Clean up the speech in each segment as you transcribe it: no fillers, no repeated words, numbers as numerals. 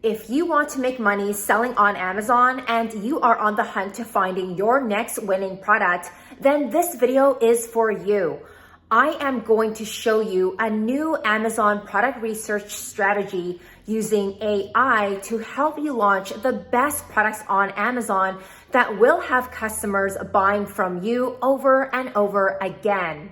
If you want to make money selling on Amazon and you are on the hunt to finding your next winning product, then this video is for you. I am going to show you a new Amazon product research strategy using AI to help you launch the best products on Amazon that will have customers buying from you over and over again.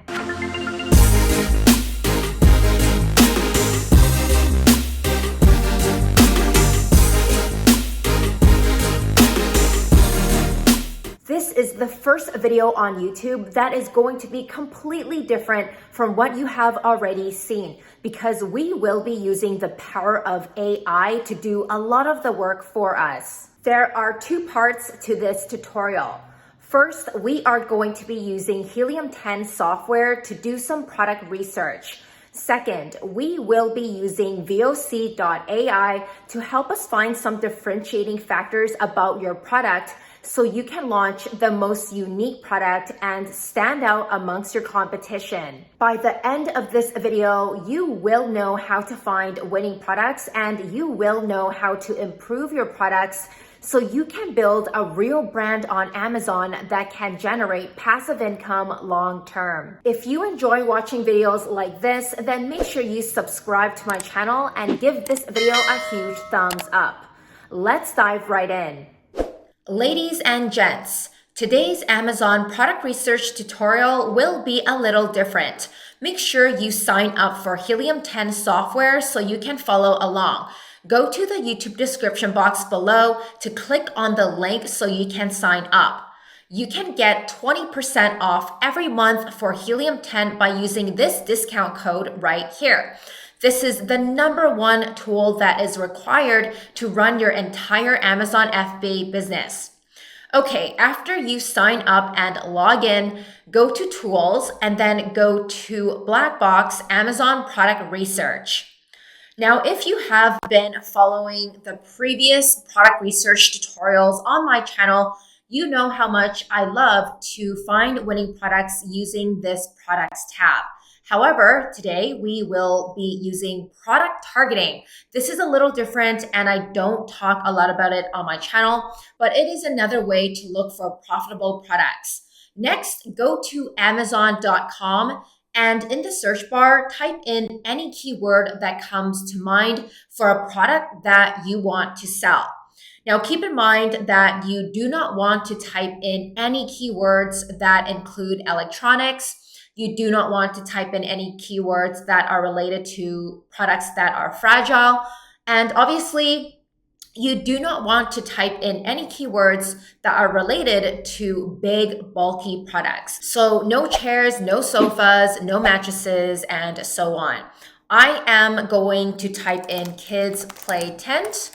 This is the first video on YouTube that is going to be completely different from what you have already seen because we will be using the power of AI to do a lot of the work for us. There are two parts to this tutorial. First, we are going to be using Helium 10 software to do some product research. Second, we will be using VOC.ai to help us find some differentiating factors about your product so you can launch the most unique product and stand out amongst your competition. By the end of this video, you will know how to find winning products and you will know how to improve your products so you can build a real brand on Amazon that can generate passive income long term. If you enjoy watching videos like this, then make sure you subscribe to my channel and give this video a huge thumbs up. Let's dive right in. Ladies and gents, today's Amazon product research tutorial will be a little different. Make sure you sign up for Helium 10 software so you can follow along. Go to the YouTube description box below to click on the link so you can sign up. You can get 20% off every month for Helium 10 by using this discount code right here. This is the #1 tool that is required to run your entire Amazon FBA business. Okay, after you sign up and log in, go to Tools and then go to Black Box Amazon Product Research. Now, if you have been following the previous product research tutorials on my channel, you know how much I love to find winning products using this Products tab. However, today we will be using product targeting. This is a little different and I don't talk a lot about it on my channel, but it is another way to look for profitable products. Next, go to Amazon.com and in the search bar, type in any keyword that comes to mind for a product that you want to sell. Now, keep in mind that you do not want to type in any keywords that include electronics. You do not want to type in any keywords that are related to products that are fragile. And obviously, you do not want to type in any keywords that are related to big, bulky products. So no chairs, no sofas, no mattresses, and so on. I am going to type in kids play tent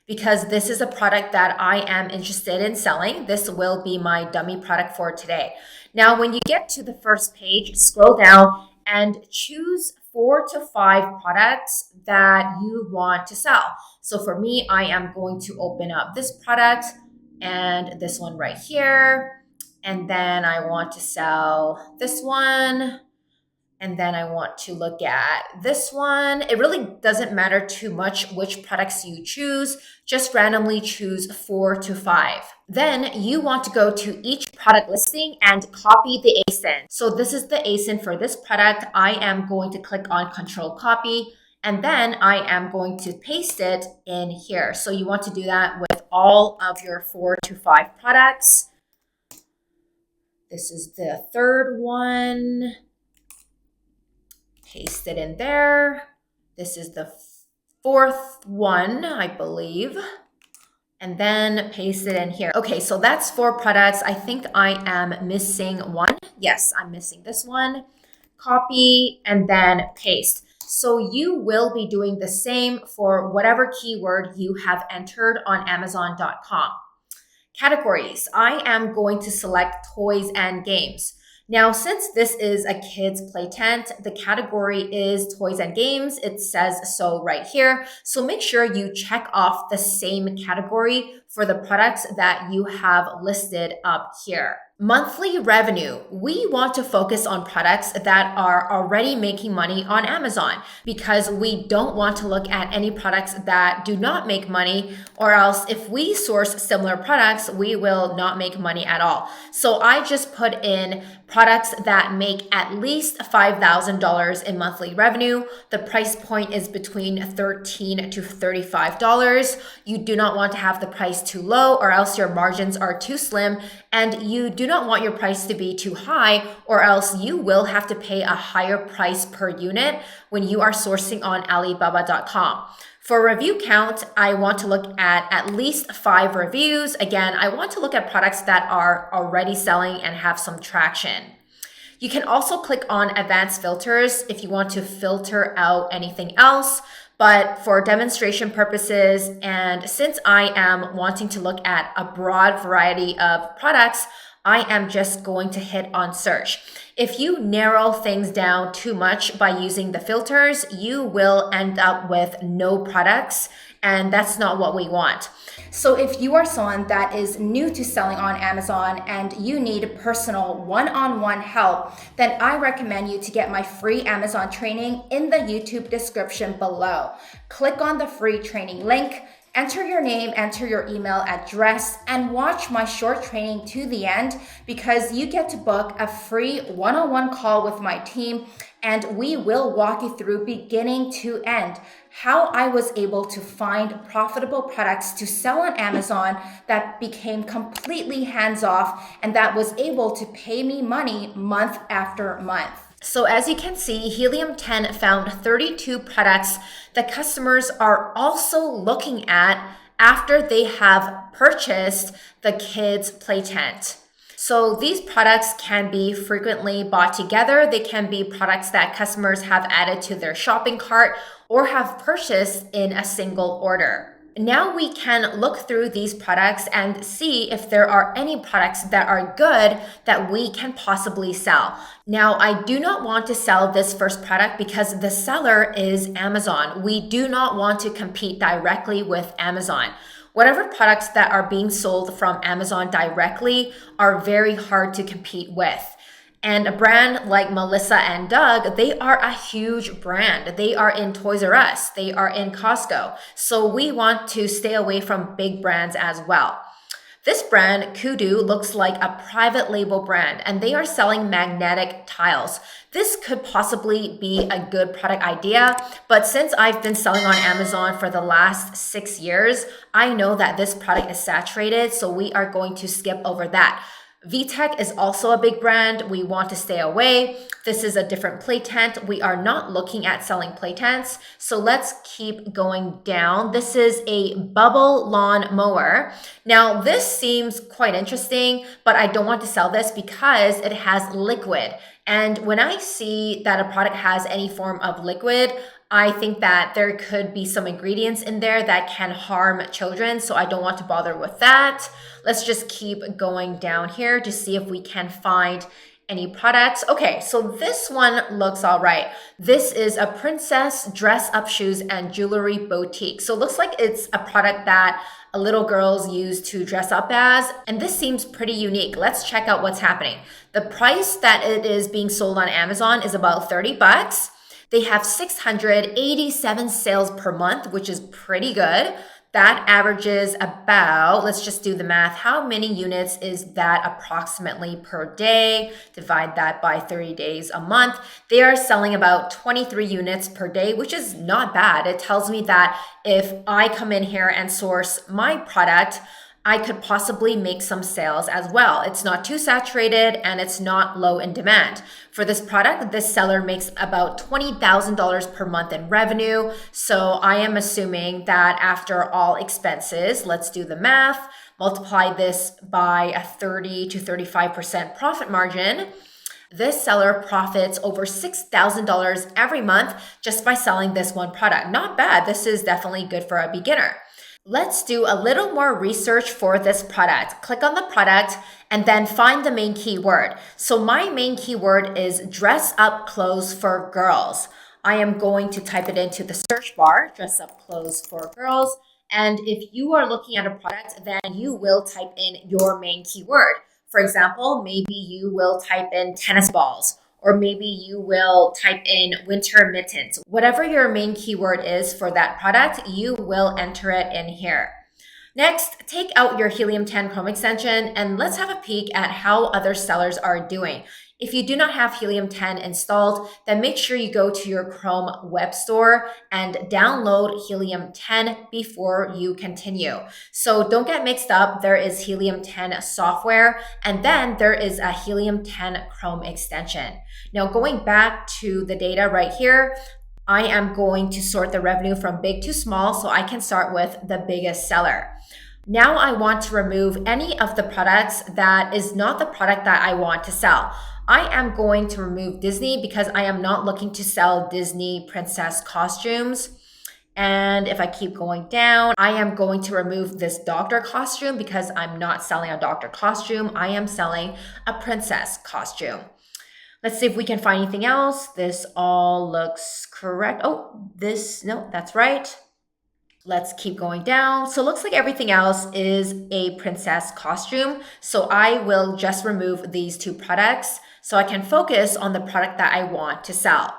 because this is a product that I am interested in selling. This will be my dummy product for today. Now, when you get to the first page, scroll down and choose 4 to 5 products that you want to sell. So for me, I am going to open up this product and this one right here. And then I want to sell this one. And then I want to look at this one. It really doesn't matter too much which products you choose. Just randomly choose 4 to 5. Then you want to go to each product listing and copy the ASIN. So this is the ASIN for this product. I am going to click on Control Copy, and then I am going to paste it in here. So you want to do that with all of your 4 to 5 products. This is the third one. Paste it in there. This is the 4th one, I believe. And then paste it in here. Okay, so that's 4 products. I think I am missing one. Yes, I'm missing this one. Copy and then paste. So you will be doing the same for whatever keyword you have entered on Amazon.com. Categories. I am going to select toys and games. Now, since this is a kids play tent, the category is toys and games. It says so right here. So make sure you check off the same category for the products that you have listed up here. Monthly revenue. We want to focus on products that are already making money on Amazon because we don't want to look at any products that do not make money, or else if we source similar products, we will not make money at all. So I just put in products that make at least $5,000 in monthly revenue. The price point is between $13 to $35. You do not want to have the price too low, or else your margins are too slim, and you do not want your price to be too high, or else you will have to pay a higher price per unit when you are sourcing on Alibaba.com. For review count, I want to look at least 5 reviews. Again, I want to look at products that are already selling and have some traction. You can also click on advanced filters if you want to filter out anything else. But for demonstration purposes, and since I am wanting to look at a broad variety of products, I am just going to hit on search. If you narrow things down too much by using the filters, you will end up with no products, and that's not what we want. So if you are someone that is new to selling on Amazon and you need personal one-on-one help, then I recommend you to get my free Amazon training in the YouTube description below. Click on the free training link, enter your name, enter your email address, and watch my short training to the end, because you get to book a free one-on-one call with my team, and we will walk you through beginning to end how I was able to find profitable products to sell on Amazon that became completely hands-off and that was able to pay me money month after month. So as you can see, Helium 10 found 32 products that customers are also looking at after they have purchased the kids' play tent. So these products can be frequently bought together. They can be products that customers have added to their shopping cart or have purchased in a single order. Now we can look through these products and see if there are any products that are good that we can possibly sell. Now, I do not want to sell this first product because the seller is Amazon. We do not want to compete directly with Amazon. Whatever products that are being sold from Amazon directly are very hard to compete with. And a brand like Melissa and Doug, they are a huge brand. They are in Toys R Us. They are in Costco. So we want to stay away from big brands as well. This brand, Kudu, looks like a private label brand, and they are selling magnetic tiles. This could possibly be a good product idea, but since I've been selling on Amazon for the last 6 years, I know that this product is saturated, so we are going to skip over that. VTech is also a big brand. We want to stay away. This is a different play tent. We are not looking at selling play tents. So let's keep going down. This is a bubble lawn mower. Now this seems quite interesting, but I don't want to sell this because it has liquid. And when I see that a product has any form of liquid, I think that there could be some ingredients in there that can harm children, so I don't want to bother with that. Let's just keep going down here to see if we can find any products. Okay, so this one looks all right. This is a princess dress-up shoes and jewelry boutique. So it looks like it's a product that little girls use to dress up as, and this seems pretty unique. Let's check out what's happening. The price that it is being sold on Amazon is about $30. They have 687 sales per month, which is pretty good. That averages about, let's just do the math. How many units is that approximately per day? Divide that by 30 days a month. They are selling about 23 units per day, which is not bad. It tells me that if I come in here and source my product, I could possibly make some sales as well. It's not too saturated and it's not low in demand. For this product, this seller makes about $20,000 per month in revenue. So I am assuming that after all expenses, let's do the math, multiply this by a 30 to 35% profit margin. This seller profits over $6,000 every month just by selling this one product. Not bad. This is definitely good for a beginner. Let's do a little more research for this product. Click on the product and then find the main keyword. So my main keyword is dress up clothes for girls. I am going to type it into the search bar, dress up clothes for girls. And if you are looking at a product, then you will type in your main keyword. For example, maybe you will type in tennis balls, or maybe you will type in winter mittens. Whatever your main keyword is for that product, you will enter it in here. Next, take out your Helium 10 Chrome extension and let's have a peek at how other sellers are doing. If you do not have Helium 10 installed, then make sure you go to your Chrome web store and download Helium 10 before you continue. So don't get mixed up. There is Helium 10 software, and then there is a Helium 10 Chrome extension. Now, going back to the data right here, I am going to sort the revenue from big to small so I can start with the biggest seller. Now I want to remove any of the products that is not the product that I want to sell. I am going to remove Disney because I am not looking to sell Disney princess costumes. And if I keep going down, I am going to remove this doctor costume because I'm not selling a doctor costume. I am selling a princess costume. Let's see if we can find anything else. This all looks correct. Oh, no, that's right. Let's keep going down. So it looks like everything else is a princess costume. So I will just remove these two products so I can focus on the product that I want to sell.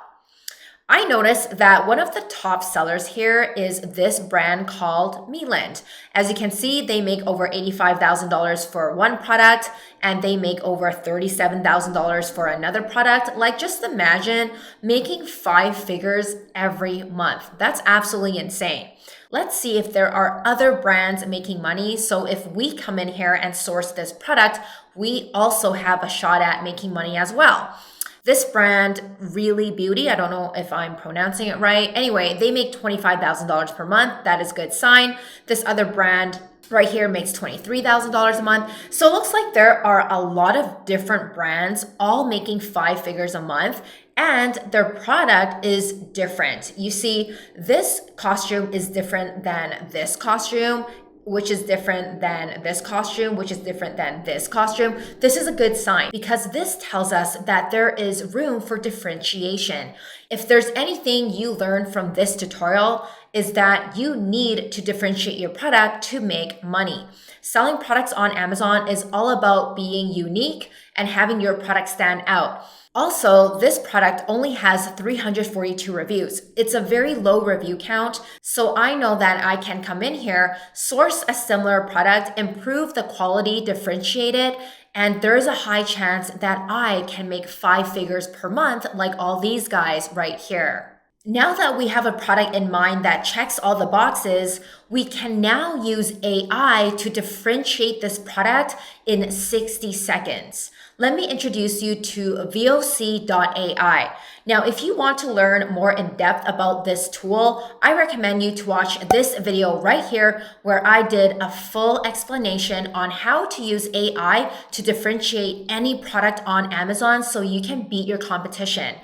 I noticed that one of the top sellers here is this brand called Meland. As you can see, they make over $85,000 for one product and they make over $37,000 for another product. Like, just imagine making 5 figures every month. That's absolutely insane. Let's see if there are other brands making money. So if we come in here and source this product, we also have a shot at making money as well. This brand, Really Beauty, I don't know if I'm pronouncing it right. Anyway, they make $25,000 per month. That is a good sign. This other brand right here makes $23,000 a month. So it looks like there are a lot of different brands all making 5 figures a month, and their product is different. You see, this costume is different than this costume, which is different than this costume, which is different than this costume. This is a good sign because this tells us that there is room for differentiation. If there's anything you learn from this tutorial, is that you need to differentiate your product to make money. Selling products on Amazon is all about being unique and having your product stand out. Also, this product only has 342 reviews. It's a very low review count, so I know that I can come in here, source a similar product, improve the quality, differentiate it, and there's a high chance that I can make 5 figures per month like all these guys right here. Now that we have a product in mind that checks all the boxes, we can now use AI to differentiate this product in 60 seconds. Let me introduce you to VOC.ai. Now, if you want to learn more in depth about this tool, I recommend you to watch this video right here where I did a full explanation on how to use AI to differentiate any product on Amazon so you can beat your competition.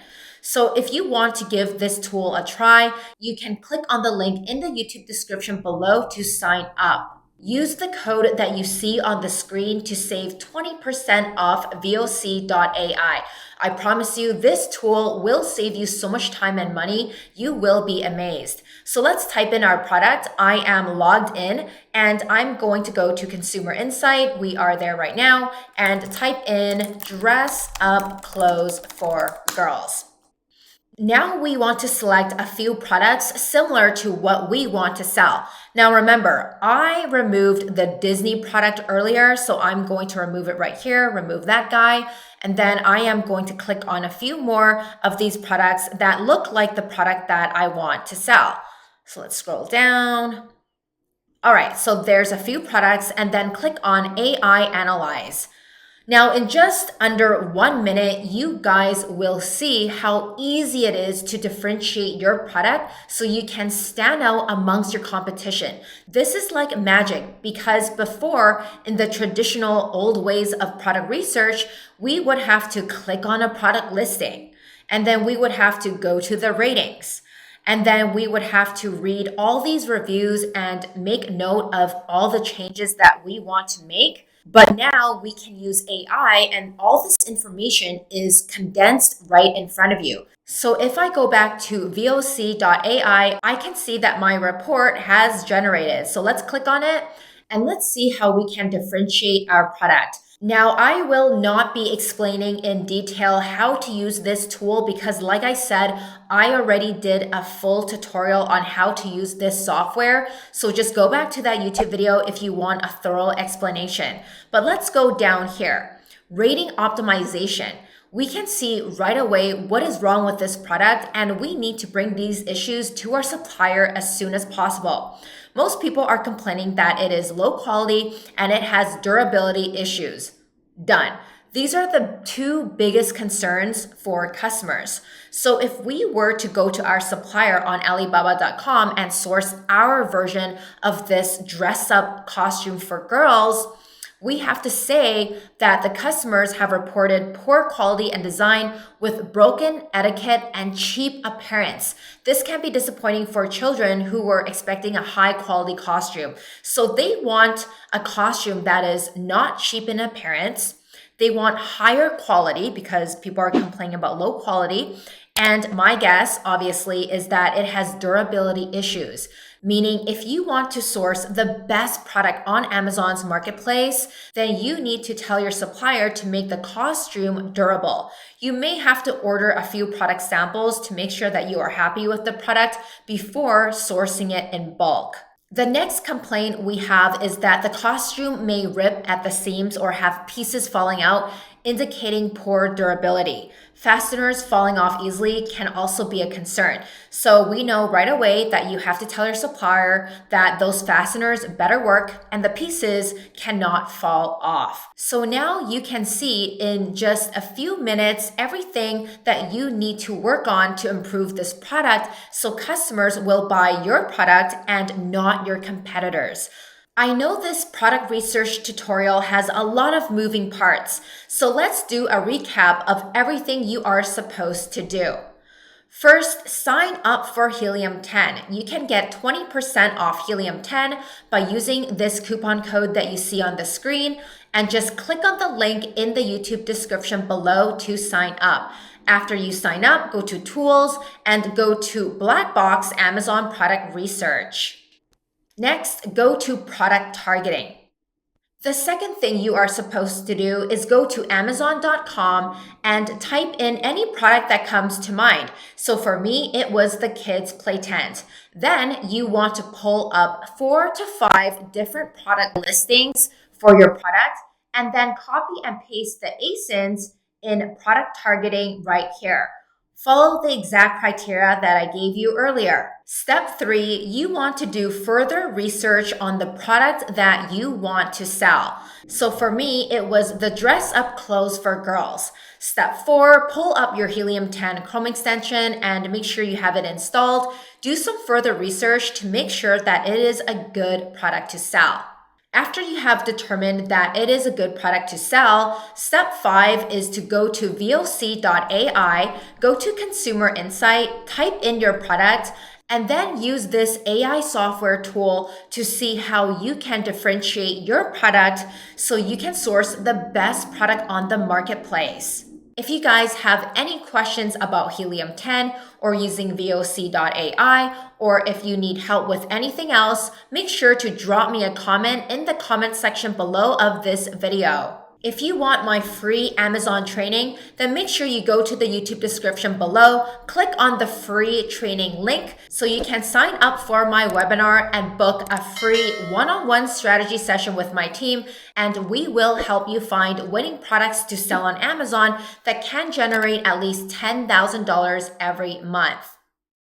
So if you want to give this tool a try, you can click on the link in the YouTube description below to sign up. Use the code that you see on the screen to save 20% off VOC.ai. I promise you this tool will save you so much time and money. You will be amazed. So let's type in our product. I am logged in and I'm going to go to Consumer Insight. We are there right now, and type in dress up clothes for girls. Now we want to select a few products similar to what we want to sell. Now remember, I removed the Disney product earlier, so I'm going to remove it right here, remove that guy, and then I am going to click on a few more of these products that look like the product that I want to sell. So let's scroll down. All right, so there's a few products, and then click on AI Analyze. Now, in just under 1 minute, you guys will see how easy it is to differentiate your product so you can stand out amongst your competition. This is like magic because before, in the traditional old ways of product research, we would have to click on a product listing, and then we would have to go to the ratings. And then we would have to read all these reviews and make note of all the changes that we want to make. But now we can use AI and all this information is condensed right in front of you. So if I go back to VOC.ai, I can see that my report has generated. So let's click on it and let's see how we can differentiate our product. Now, I will not be explaining in detail how to use this tool because, like I said, I already did a full tutorial on how to use this software. So just go back to that YouTube video if you want a thorough explanation. But let's go down here. Rating optimization. We can see right away what is wrong with this product, and we need to bring these issues to our supplier as soon as possible. Most people are complaining that it is low quality and it has durability issues. Done. These are the two biggest concerns for customers. So if we were to go to our supplier on Alibaba.com and source our version of this dress up costume for girls, we have to say that the customers have reported poor quality and design with broken etiquette and cheap appearance. This can be disappointing for children who were expecting a high quality costume. So they want a costume that is not cheap in appearance. They want higher quality because people are complaining about low quality. And my guess, obviously, is that it has durability issues. Meaning, if you want to source the best product on Amazon's marketplace, then you need to tell your supplier to make the costume durable. You may have to order a few product samples to make sure that you are happy with the product before sourcing it in bulk. The next complaint we have is that the costume may rip at the seams or have pieces falling out, indicating poor durability. Fasteners falling off easily can also be a concern. So we know right away that you have to tell your supplier that those fasteners better work and the pieces cannot fall off. So now you can see in just a few minutes everything that you need to work on to improve this product so customers will buy your product and not your competitors. I know this product research tutorial has a lot of moving parts, so let's do a recap of everything you are supposed to do. First, sign up for Helium 10. You can get 20% off Helium 10 by using this coupon code that you see on the screen, and just click on the link in the YouTube description below to sign up. After you sign up, go to Tools and go to Black Box Amazon Product Research. Next, go to product targeting. The second thing you are supposed to do is go to Amazon.com and type in any product that comes to mind. So for me, it was the kids' play tent. Then you want to pull up 4 to 5 different product listings for your product and then copy and paste the ASINs in product targeting right here. Follow the exact criteria that I gave you earlier. Step 3, you want to do further research on the product that you want to sell. So for me, it was the dress up clothes for girls. Step 4, pull up your Helium 10 Chrome extension and make sure you have it installed. Do some further research to make sure that it is a good product to sell. After you have determined that it is a good product to sell, step 5 is to go to voc.ai, go to Consumer Insight, type in your product, and then use this AI software tool to see how you can differentiate your product so you can source the best product on the marketplace. If you guys have any questions about Helium 10 or using voc.ai, or if you need help with anything else, make sure to drop me a comment in the comment section below of this video. If you want my free Amazon training, then make sure you go to the YouTube description below, click on the free training link so you can sign up for my webinar and book a free one-on-one strategy session with my team, and we will help you find winning products to sell on Amazon that can generate at least $10,000 every month.